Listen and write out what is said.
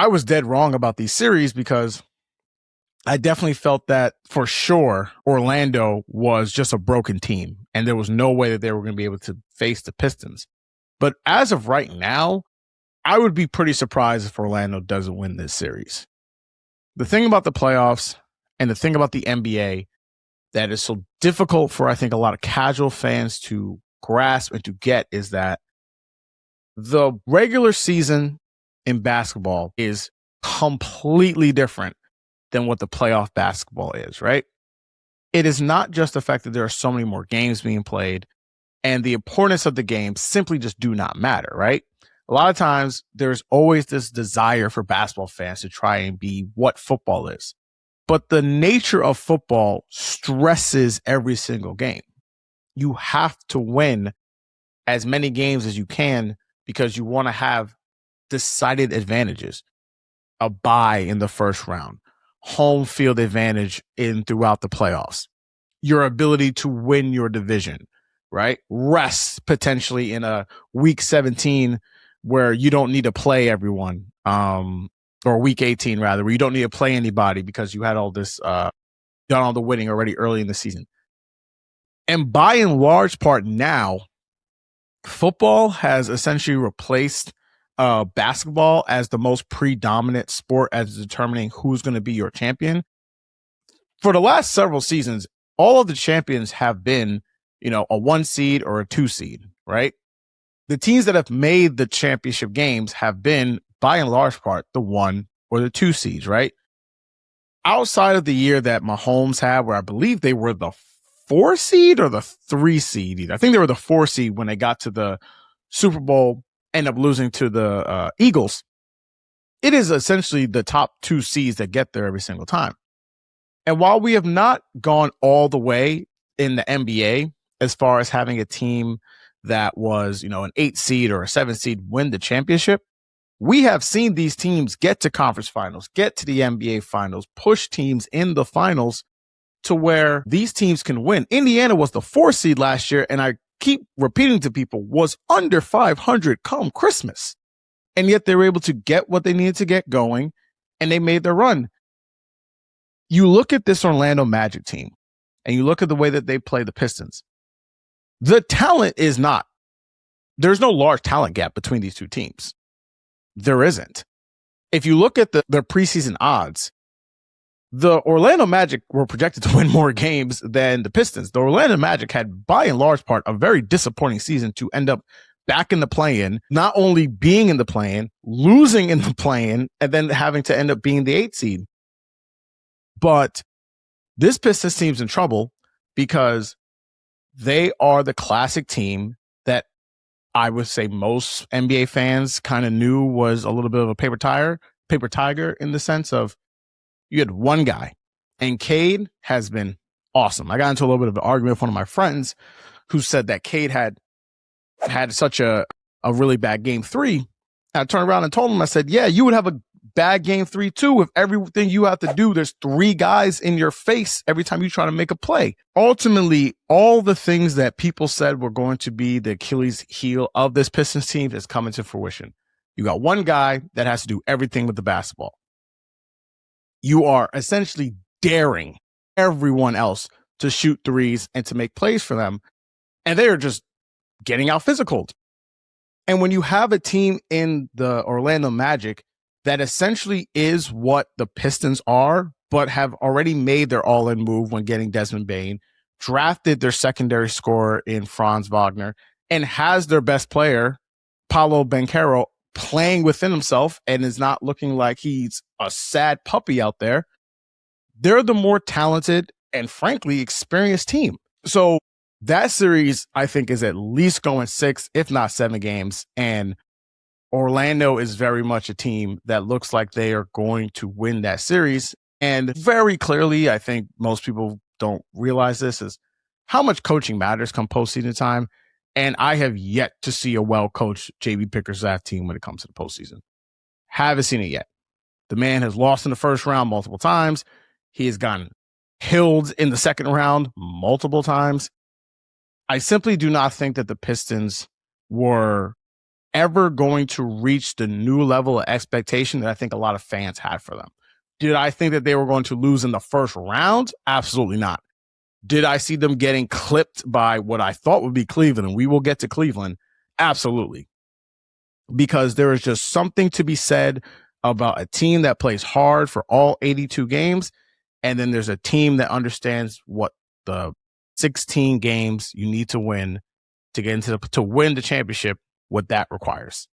I was dead wrong about these series because I definitely felt that for sure Orlando was just a broken team and there was no way that they were going to be able to face the Pistons. But as of right now, I would be pretty surprised if Orlando doesn't win this series. The thing about the playoffs and the thing about the NBA that is so difficult for, I think, a lot of casual fans to grasp and to get is that the regular season in basketball is completely different than what the playoff basketball is, right? It is not just the fact that there are so many more games being played and the importance of the game simply just do not matter, right? A lot of times there's always this desire for basketball fans to try and be what football is. But the nature of football stresses every single game. You have to win as many games as you can because you want to have decided advantages. A bye in the first round, home field advantage in throughout the playoffs, your ability to win your division, right? Rest potentially in a week 17 where you don't need to play everyone, or week 18 rather, where you don't need to play anybody because you had all this, done all the winning already early in the season. And by and large part now, football has essentially replaced basketball as the most predominant sport as determining who's going to be your champion. For the last several seasons, all of the champions have been, a 1 seed or a 2 seed, right? The teams that have made the championship games have been, by and large part, the 1 or the 2 seeds, right? Outside of the year that Mahomes had, where I believe they were the 4 seed or the 3 seed. I think they were the 4 seed when they got to the Super Bowl, end up losing to the Eagles. It is essentially the top 2 seeds that get there every single time. And while we have not gone all the way in the NBA as far as having a team that was, an 8 seed or a 7 seed win the championship, we have seen these teams get to conference finals, get to the NBA finals, push teams in the finals to where these teams can win. Indiana was the 4 seed last year, and I keep repeating to people, was under 500 come Christmas. And yet they were able to get what they needed to get going, and they made their run. You look at this Orlando Magic team, and you look at the way that they play the Pistons. The talent is not. There's no large talent gap between these two teams. There isn't. If you look at their preseason odds, the Orlando Magic were projected to win more games than the Pistons. The Orlando Magic had, by and large part, a very disappointing season to end up back in the play-in, not only being in the play-in, losing in the play-in, and then having to end up being the 8 seed. But this Pistons team's in trouble because they are the classic team that I would say most NBA fans kind of knew was a little bit of a paper tiger in the sense of you had one guy, and Cade has been awesome. I got into a little bit of an argument with one of my friends who said that Cade had such a really bad game 3. I turned around and told him, I said, yeah, you would have a bad game 3 too if everything you have to do, there's 3 guys in your face every time you try to make a play. Ultimately, all the things that people said were going to be the Achilles heel of this Pistons team is coming to fruition. You got one guy that has to do everything with the basketball. You are essentially daring everyone else to shoot threes and to make plays for them. And they are just getting out physicaled. And when you have a team in the Orlando Magic that essentially is what the Pistons are, but have already made their all-in move when getting Desmond Bane, drafted their secondary scorer in Franz Wagner, and has their best player, Paolo Banchero, playing within himself and is not looking like he's a sad puppy out there, they're the more talented and frankly experienced team. So that series, I think, is at least going 6, if not 7 games. And Orlando is very much a team that looks like they are going to win that series. And very clearly, I think most people don't realize this, is how much coaching matters come postseason time. And I have yet to see a well-coached JB Bickerstaff team when it comes to the postseason. Haven't seen it yet. The man has lost in the first round multiple times. He has gotten killed in the second round multiple times. I simply do not think that the Pistons were ever going to reach the new level of expectation that I think a lot of fans had for them. Did I think that they were going to lose in the first round? Absolutely not. Did I see them getting clipped by what I thought would be Cleveland? And we will get to Cleveland. Absolutely. Because there is just something to be said about a team that plays hard for all 82 games. And then there's a team that understands what the 16 games you need to win to get into to win the championship, what that requires.